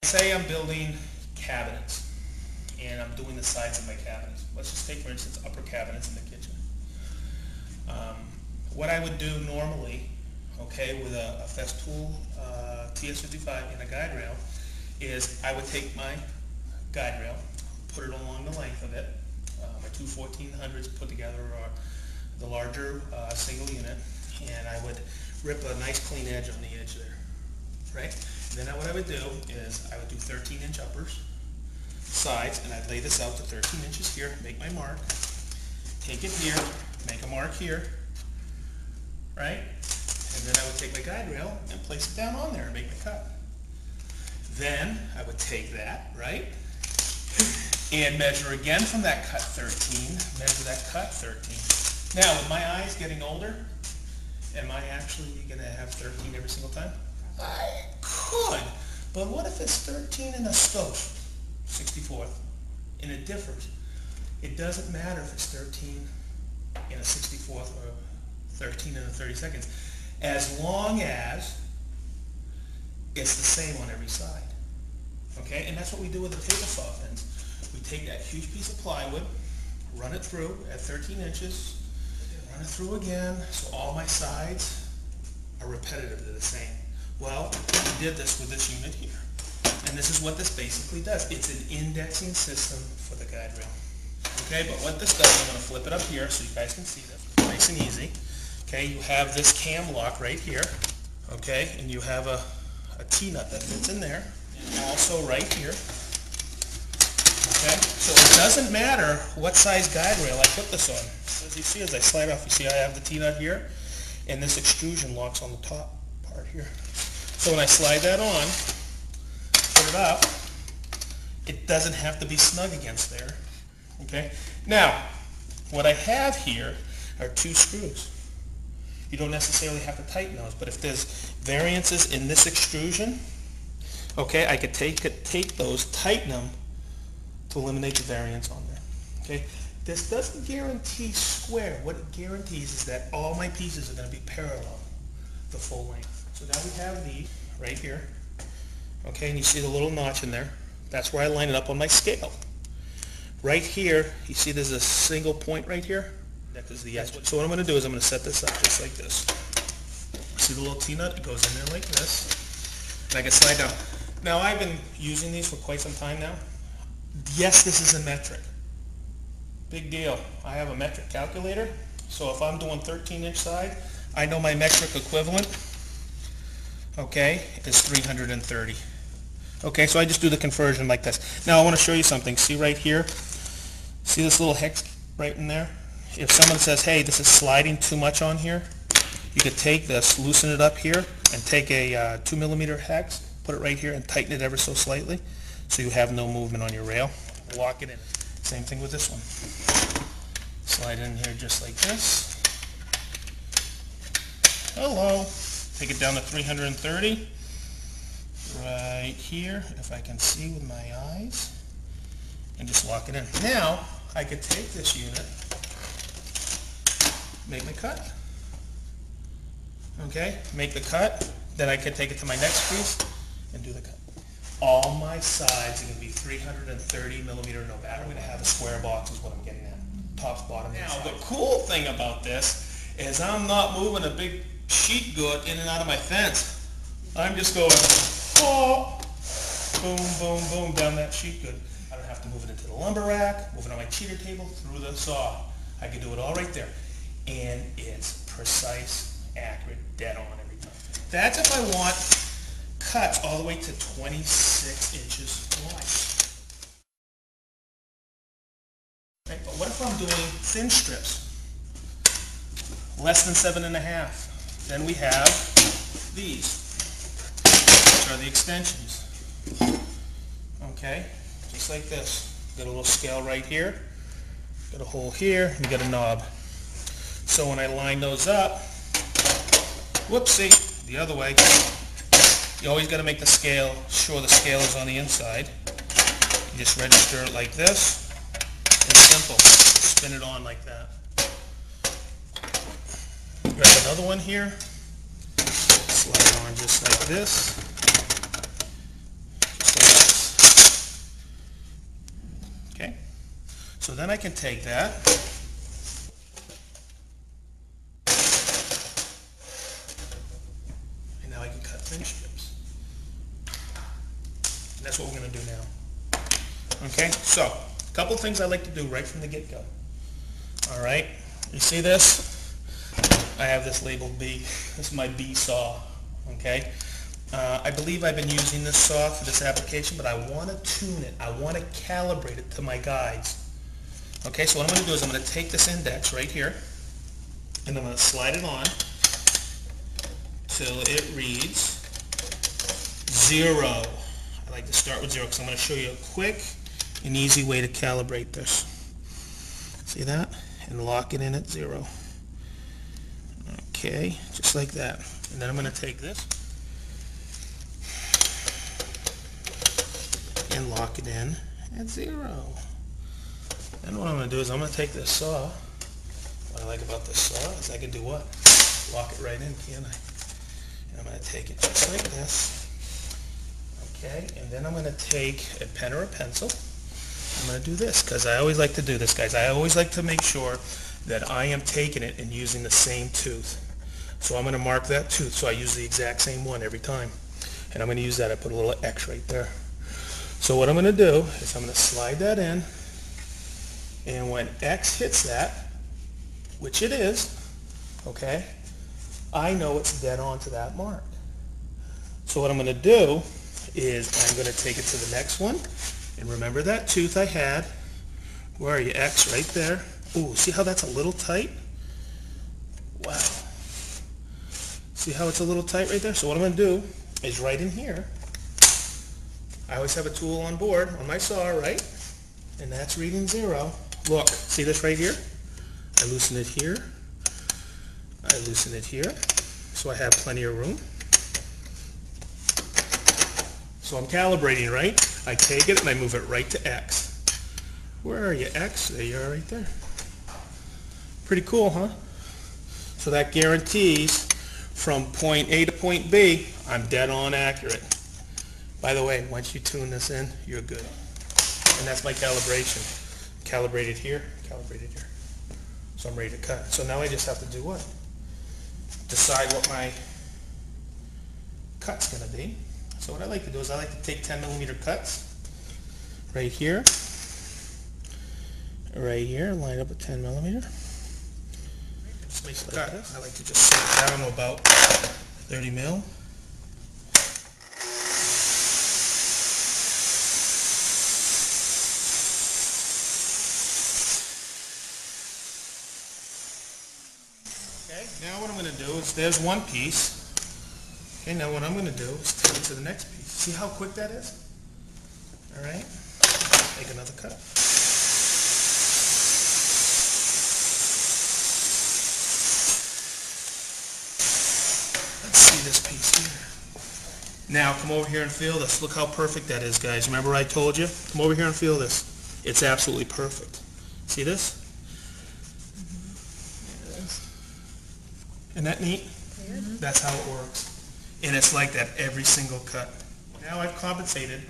Say I'm building cabinets, and I'm doing the sides of my cabinets. Let's just take, for instance, upper cabinets in the kitchen. What I would do normally, okay, with a Festool TS55 and a guide rail, is I would take my guide rail, put it along the length of it. My two 1400s put together are the larger single unit, and I would rip a nice clean edge on the edge there, right? And then what I would do is I would do 13-inch uppers, sides, and I'd lay this out to 13 inches here, make my mark, take it here, make a mark here, right? And then I would take my guide rail and place it down on there and make my cut. Then I would take that, right, and measure again from that cut 13, measure that cut 13. Now, with my eyes getting older, am I actually going to have 13 every single time? I could, but what if it's 13 in a stove, 64th, and it differs? It doesn't matter if it's 13 in a 64th or 13 in a 32nd, as long as it's the same on every side. Okay, and that's what we do with the table saw fins. We take that huge piece of plywood, run it through at 13 inches, run it through again, so all my sides are repetitively the same. Well, we did this with this unit here, and this is what this basically does. It's an indexing system for the guide rail. Okay, but what this does, I'm going to flip it up here so you guys can see this. Nice and easy. Okay, you have this cam lock right here, okay, and you have a T-nut that fits in there, and also right here. Okay, so it doesn't matter what size guide rail I put this on. As you see, as I slide off, you see I have the T-nut here, and this extrusion locks on the top part here. So when I slide that on, put it up, it doesn't have to be snug against there. Okay, now what I have here are two screws. You don't necessarily have to tighten those, but if there's variances in this extrusion, okay, I could take those, tighten them to eliminate the variance on there. Okay, this doesn't guarantee square. What it guarantees is that all my pieces are going to be parallel the full length. So now we have these right here. Okay, and you see the little notch in there. That's where I line it up on my scale. Right here, you see there's a single point right here. That is the edge. So what I'm going to do is I'm going to set this up just like this. See the little T-nut? It goes in there like this. And I can slide down. Now I've been using these for quite some time now. Yes, this is a metric. Big deal. I have a metric calculator. So if I'm doing 13-inch side, I know my metric equivalent, okay, is 330. Okay, so I just do the conversion like this. Now I want to show you something. See right here? See this little hex right in there? If someone says, hey, this is sliding too much on here, you could take this, loosen it up here, and take a 2mm hex, put it right here, and tighten it ever so slightly, so you have no movement on your rail. Lock it in. Same thing with this one. Slide in here just like this. Hello. Take it down to 330. Right here, if I can see with my eyes, and just lock it in. Now, I could take this unit, make my cut. Okay, make the cut, then I could take it to my next piece and do the cut. All my sides are going to be 330mm no matter. I'm going to have a square box is what I'm getting at. Tops, bottom, and now, the cool thing about this is I'm not moving a big sheet good in and out of my fence. I'm just going, oh, boom, boom, boom, down that sheet good. I don't have to move it into the lumber rack, move it on my cheater table, through the saw. I can do it all right there. And it's precise, accurate, dead on every time. That's if I want cuts all the way to 26 inches wide. Right, but what if I'm doing thin strips? Less than 7.5. Then we have these, which are the extensions. Okay, just like this. Got a little scale right here, got a hole here, and you got a knob. So when I line those up, whoopsie, the other way, you always got to make the scale, sure the scale is on the inside. You just register it like this. It's simple. Spin it on like that. Grab another one here, slide it on just like this. Just like So then I can take that, and now I can cut thin strips. And that's what we're going to do now. Okay, so a couple things I like to do right from the get-go. All right, you see this? I have this labeled B. This is my B saw. Okay, I believe I've been using this saw for this application, but I want to tune it. I want to calibrate it to my guides. Okay, so what I'm going to do is I'm going to take this index right here, and I'm going to slide it on till it reads 0. I like to start with 0 because I'm going to show you a quick and easy way to calibrate this. See that? And lock it in at 0. Okay, just like that. And then I'm going to take this and lock it in at 0. Then what I'm going to do is I'm going to take this saw. What I like about this saw is I can do what? Lock it right in, can't I? And I'm going to take it just like this. Okay, and then I'm going to take a pen or a pencil. I'm going to do this because I always like to do this, guys. I always like to make sure that I am taking it and using the same tooth. So I'm going to mark that tooth, so I use the exact same one every time. And I'm going to use that. I put a little X right there. So what I'm going to do is I'm going to slide that in, and when X hits that, which it is, okay, I know it's dead on to that mark. So what I'm going to do is I'm going to take it to the next one, and remember that tooth I had. Where are you? X right there. Ooh, see how that's a little tight? Wow. See how it's a little tight right there? So what I'm going to do is right in here, I always have a tool on board on my saw, right? And that's reading 0. Look, see this right here? I loosen it here. I loosen it here. So I have plenty of room. So I'm calibrating, right? I take it and I move it right to X. Where are you, X? There you are right there. Pretty cool, huh? So that guarantees from point A to point B, I'm dead on accurate. By the way, once you tune this in, you're good. And that's my calibration. Calibrated here, calibrated here. So I'm ready to cut. So now I just have to do what? Decide what my cut's going to be. So what I like to do is I like to take 10 millimeter cuts right here, line up a 10 millimeter. Slice the cut. I like to just set it down to about 30 mil. Okay, now what I'm going to do is there's one piece. Okay, now what I'm going to do is take it to the next piece. See how quick that is? All right, take another cut. Let's see this piece here. Now come over here and feel this. Look how perfect that is, guys. Remember I told you? Come over here and feel this. It's absolutely perfect. See this? Isn't that neat? Mm-hmm. That's how it works. And it's like that every single cut. Now I've compensated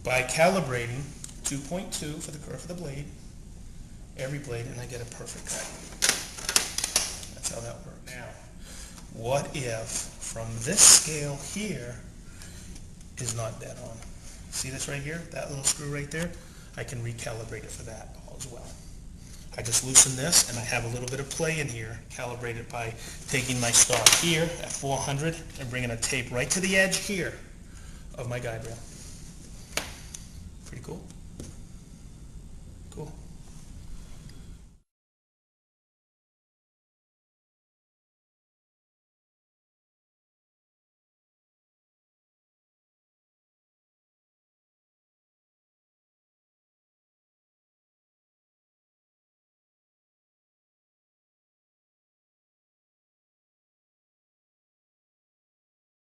by calibrating 2.2 for the curve of the blade, every blade, and I get a perfect cut. That's how that works. Now, what if from this scale here is not dead on? See this right here? That little screw right there? I can recalibrate it for that as well. I just loosen this and I have a little bit of play in here, calibrate it by taking my stock here at 400 and bringing a tape right to the edge here of my guide rail. Pretty cool.